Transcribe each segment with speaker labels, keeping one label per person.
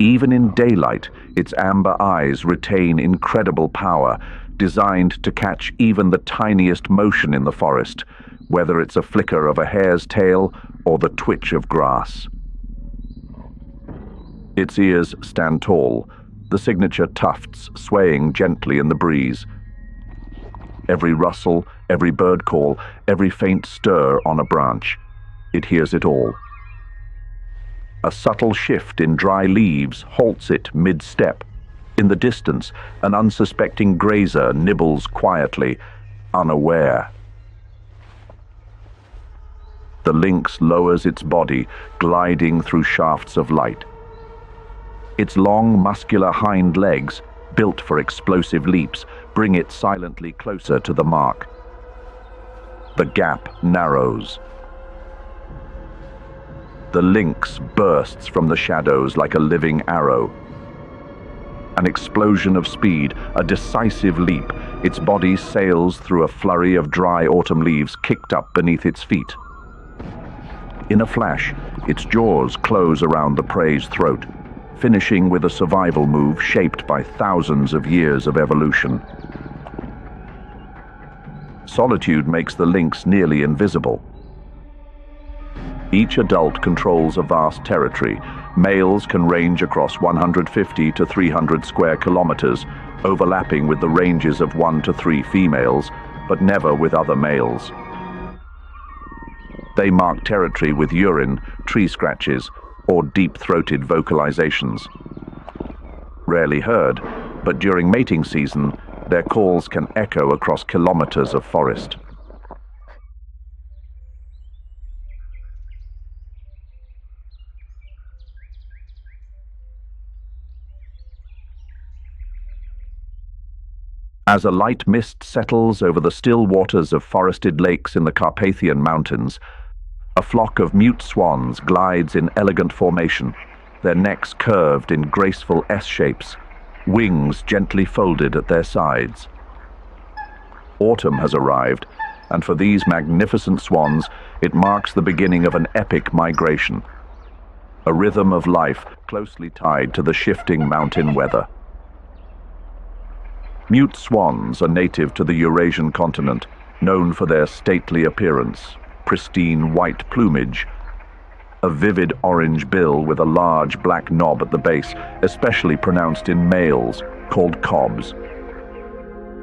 Speaker 1: Even in daylight, its amber eyes retain incredible power, designed to catch even the tiniest motion in the forest, whether it's a flicker of a hare's tail or the twitch of grass. Its ears stand tall, the signature tufts swaying gently in the breeze. Every rustle, every bird call, every faint stir on a branch, it hears it all. A subtle shift in dry leaves halts it mid-step. In the distance, an unsuspecting grazer nibbles quietly, unaware. The lynx lowers its body, gliding through shafts of light. Its long, muscular hind legs, built for explosive leaps, bring it silently closer to the mark. The gap narrows. The lynx bursts from the shadows like a living arrow. An explosion of speed, a decisive leap. Its body sails through a flurry of dry autumn leaves kicked up beneath its feet. In a flash, its jaws close around the prey's throat, finishing with a survival move shaped by thousands of years of evolution. Solitude makes the lynx nearly invisible. Each adult controls a vast territory. Males can range across 150 to 300 square kilometers, overlapping with the ranges of 1 to 3 females, but never with other males. They mark territory with urine, tree scratches, or deep-throated vocalizations. Rarely heard, but during mating season, their calls can echo across kilometers of forest. As a light mist settles over the still waters of forested lakes in the Carpathian mountains, a flock of mute swans glides in elegant formation, their necks curved in graceful S-shapes, wings gently folded at their sides. Autumn has arrived, and for these magnificent swans, it marks the beginning of an epic migration, a rhythm of life closely tied to the shifting mountain weather. Mute swans are native to the Eurasian continent, known for their stately appearance, pristine white plumage, a vivid orange bill with a large black knob at the base, especially pronounced in males, called cobs.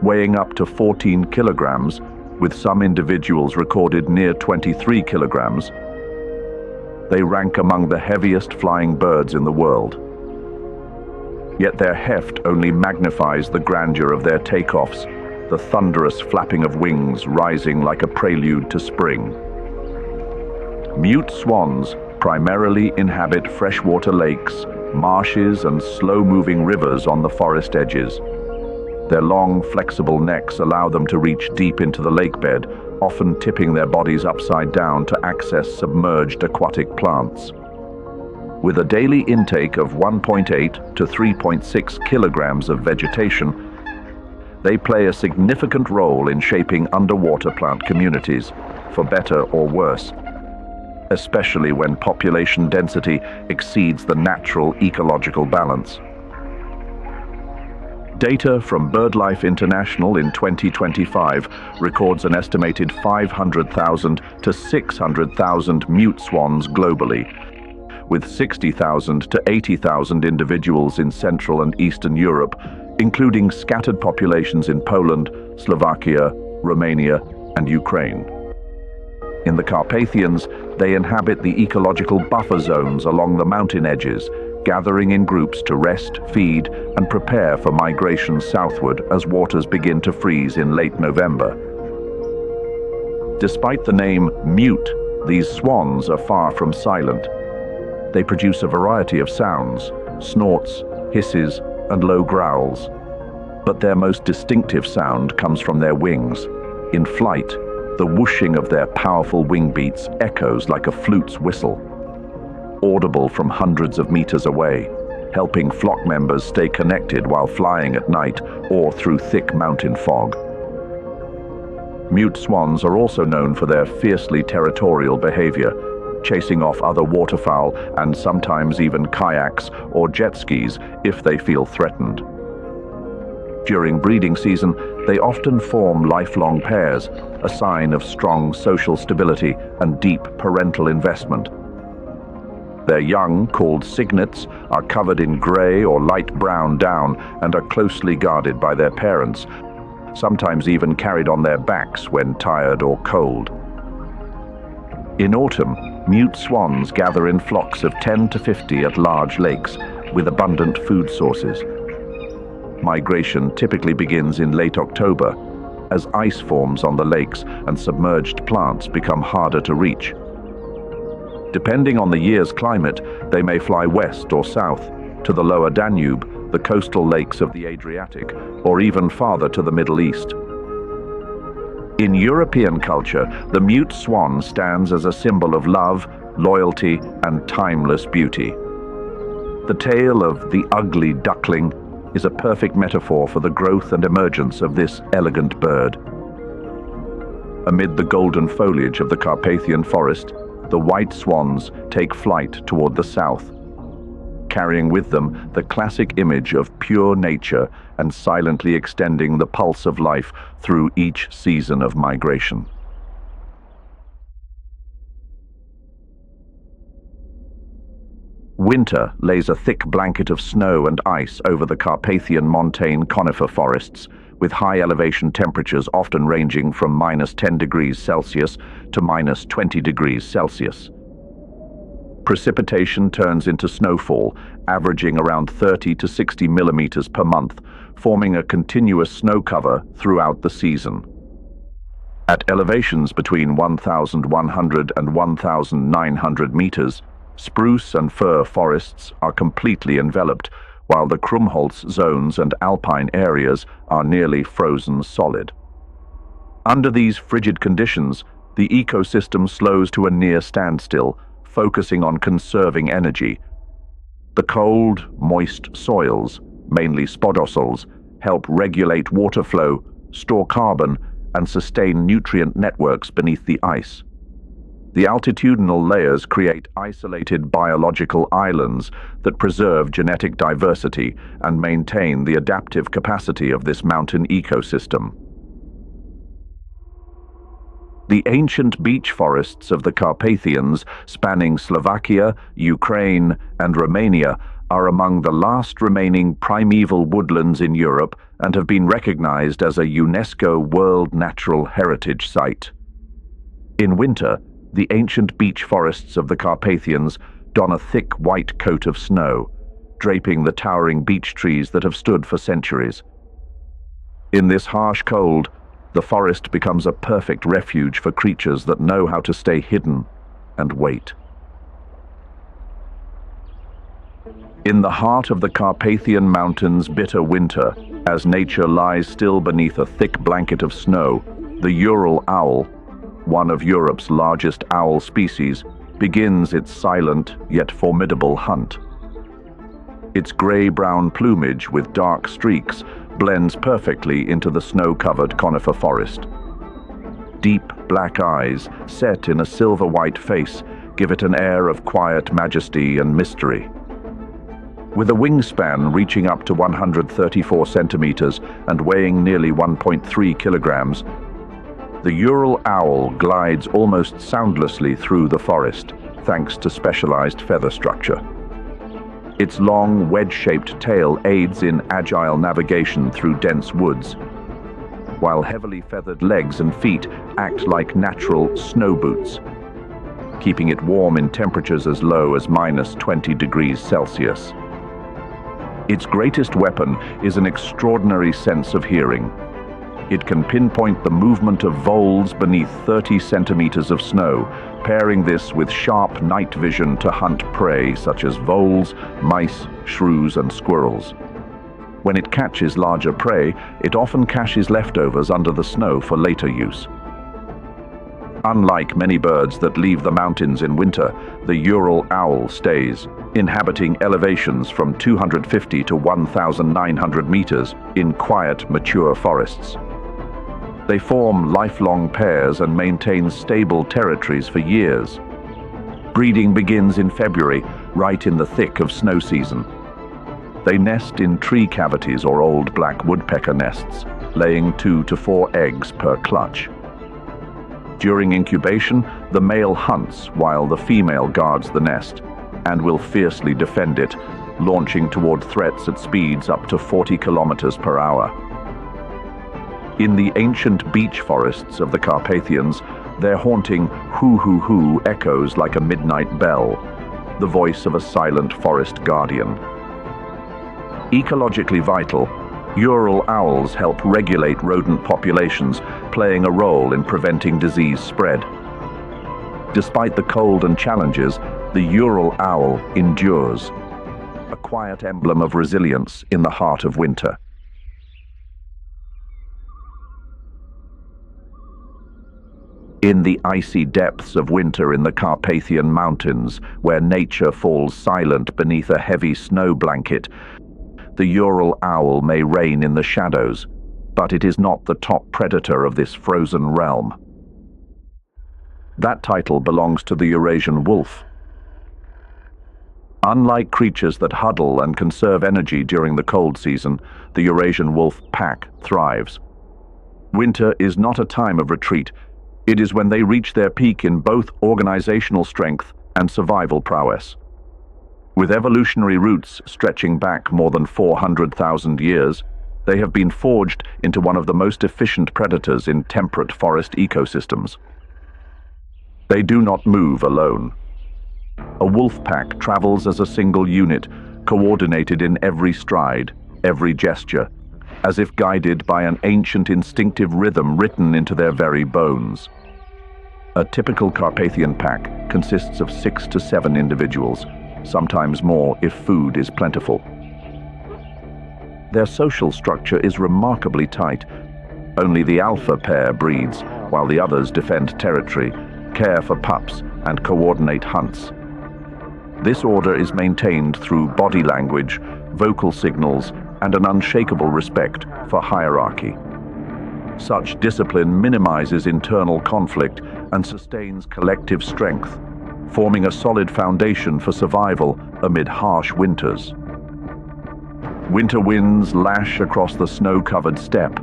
Speaker 1: Weighing up to 14 kilograms, with some individuals recorded near 23 kilograms, they rank among the heaviest flying birds in the world. Yet their heft only magnifies the grandeur of their takeoffs, the thunderous flapping of wings rising like a prelude to spring. Mute swans primarily inhabit freshwater lakes, marshes, and slow-moving rivers on the forest edges. Their long, flexible necks allow them to reach deep into the lakebed, often tipping their bodies upside down to access submerged aquatic plants. With a daily intake of 1.8 to 3.6 kilograms of vegetation, they play a significant role in shaping underwater plant communities, for better or worse, especially when population density exceeds the natural ecological balance. Data from BirdLife International in 2025 records an estimated 500,000 to 600,000 mute swans globally, with 60,000 to 80,000 individuals in Central and Eastern Europe, including scattered populations in Poland, Slovakia, Romania, and Ukraine. In the Carpathians, they inhabit the ecological buffer zones along the mountain edges, gathering in groups to rest, feed, and prepare for migration southward as waters begin to freeze in late November. Despite the name mute, these swans are far from silent. They produce a variety of sounds, snorts, hisses, and low growls. But their most distinctive sound comes from their wings. In flight, the whooshing of their powerful wing beats echoes like a flute's whistle, audible from hundreds of meters away, helping flock members stay connected while flying at night or through thick mountain fog. Mute swans are also known for their fiercely territorial behavior, chasing off other waterfowl and sometimes even kayaks or jet skis if they feel threatened. During breeding season, they often form lifelong pairs, a sign of strong social stability and deep parental investment. Their young, called cygnets, are covered in grey or light brown down and are closely guarded by their parents, sometimes even carried on their backs when tired or cold. In autumn, mute swans gather in flocks of 10 to 50 at large lakes with abundant food sources. Migration typically begins in late October as ice forms on the lakes and submerged plants become harder to reach. Depending on the year's climate, they may fly west or south to the lower Danube, the coastal lakes of the Adriatic, or even farther to the Middle East. In European culture, the mute swan stands as a symbol of love, loyalty, and timeless beauty. The tale of the ugly duckling is a perfect metaphor for the growth and emergence of this elegant bird. Amid the golden foliage of the Carpathian forest, the white swans take flight toward the south, carrying with them the classic image of pure nature and silently extending the pulse of life through each season of migration. Winter lays a thick blanket of snow and ice over the Carpathian montane conifer forests, with high elevation temperatures often ranging from -10 degrees Celsius to -20 degrees Celsius. Precipitation turns into snowfall, averaging around 30 to 60 millimeters per month, forming a continuous snow cover throughout the season. At elevations between 1,100 and 1,900 meters, spruce and fir forests are completely enveloped, while the Krummholz zones and alpine areas are nearly frozen solid. Under these frigid conditions, the ecosystem slows to a near standstill, focusing on conserving energy. The cold, moist soils, mainly spodosols, help regulate water flow, store carbon, and sustain nutrient networks beneath the ice. The altitudinal layers create isolated biological islands that preserve genetic diversity and maintain the adaptive capacity of this mountain ecosystem. The ancient beech forests of the Carpathians, spanning Slovakia, Ukraine, and Romania, are among the last remaining primeval woodlands in Europe and have been recognized as a UNESCO World Natural Heritage Site. In winter, the ancient beech forests of the Carpathians don a thick white coat of snow, draping the towering beech trees that have stood for centuries. In this harsh cold, the forest becomes a perfect refuge for creatures that know how to stay hidden and wait. In the heart of the Carpathian Mountains' bitter winter, as nature lies still beneath a thick blanket of snow, the Ural owl, one of Europe's largest owl species, begins its silent yet formidable hunt. Its gray-brown plumage with dark streaks blends perfectly into the snow-covered conifer forest. Deep black eyes, set in a silver-white face, give it an air of quiet majesty and mystery. With a wingspan reaching up to 134 centimeters and weighing nearly 1.3 kilograms, the Ural owl glides almost soundlessly through the forest, thanks to specialized feather structure. Its long, wedge-shaped tail aids in agile navigation through dense woods, while heavily feathered legs and feet act like natural snow boots, keeping it warm in temperatures as low as -20 degrees Celsius. Its greatest weapon is an extraordinary sense of hearing. It can pinpoint the movement of voles beneath 30 centimeters of snow, pairing this with sharp night vision to hunt prey such as voles, mice, shrews, and squirrels. When it catches larger prey, it often caches leftovers under the snow for later use. Unlike many birds that leave the mountains in winter, the Ural owl stays, inhabiting elevations from 250 to 1,900 meters in quiet, mature forests. They form lifelong pairs and maintain stable territories for years. Breeding begins in February, right in the thick of snow season. They nest in tree cavities or old black woodpecker nests, laying 2 to 4 eggs per clutch. During incubation, the male hunts while the female guards the nest and will fiercely defend it, launching toward threats at speeds up to 40 kilometers per hour. In the ancient beech forests of the Carpathians, their haunting hoo-hoo-hoo echoes like a midnight bell, the voice of a silent forest guardian. Ecologically vital, Ural owls help regulate rodent populations, playing a role in preventing disease spread. Despite the cold and challenges, the Ural owl endures, a quiet emblem of resilience in the heart of winter. In the icy depths of winter in the Carpathian Mountains, where nature falls silent beneath a heavy snow blanket, the Ural owl may reign in the shadows, but it is not the top predator of this frozen realm. That title belongs to the Eurasian wolf. Unlike creatures that huddle and conserve energy during the cold season, the Eurasian wolf pack thrives. Winter is not a time of retreat. It is when they reach their peak in both organizational strength and survival prowess. With evolutionary roots stretching back more than 400,000 years, they have been forged into one of the most efficient predators in temperate forest ecosystems. They do not move alone. A wolf pack travels as a single unit, coordinated in every stride, every gesture, as if guided by an ancient instinctive rhythm written into their very bones. A typical Carpathian pack consists of 6 to 7 individuals, sometimes more if food is plentiful. Their social structure is remarkably tight. Only the alpha pair breeds, while the others defend territory, care for pups, and coordinate hunts. This order is maintained through body language, vocal signals, and an unshakable respect for hierarchy. Such discipline minimizes internal conflict and sustains collective strength, forming a solid foundation for survival amid harsh winters. Winter winds lash across the snow-covered steppe.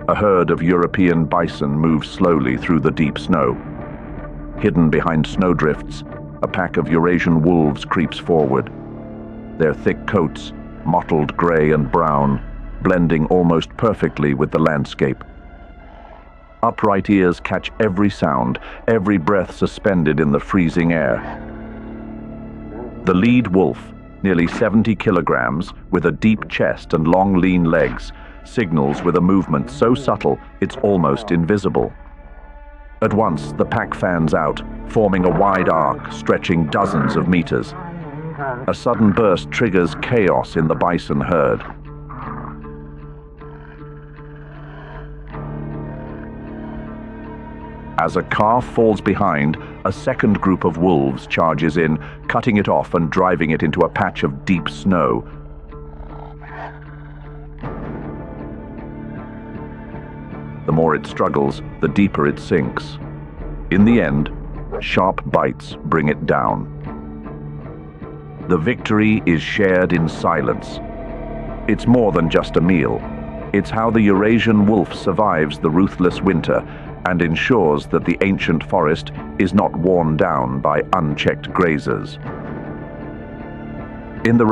Speaker 1: A herd of European bison moves slowly through the deep snow. Hidden behind snowdrifts, a pack of Eurasian wolves creeps forward. Their thick coats, mottled gray and brown, blending almost perfectly with the landscape. Upright ears catch every sound, every breath suspended in the freezing air. The lead wolf, nearly 70 kilograms, with a deep chest and long lean legs, signals with a movement so subtle it's almost invisible. At once, the pack fans out, forming a wide arc stretching dozens of meters. A sudden burst triggers chaos in the bison herd. As a calf falls behind, a second group of wolves charges in, cutting it off and driving it into a patch of deep snow. The more it struggles, the deeper it sinks. In the end, sharp bites bring it down. The victory is shared in silence. It's more than just a meal. It's how the Eurasian wolf survives the ruthless winter and ensures that the ancient forest is not worn down by unchecked grazers. In the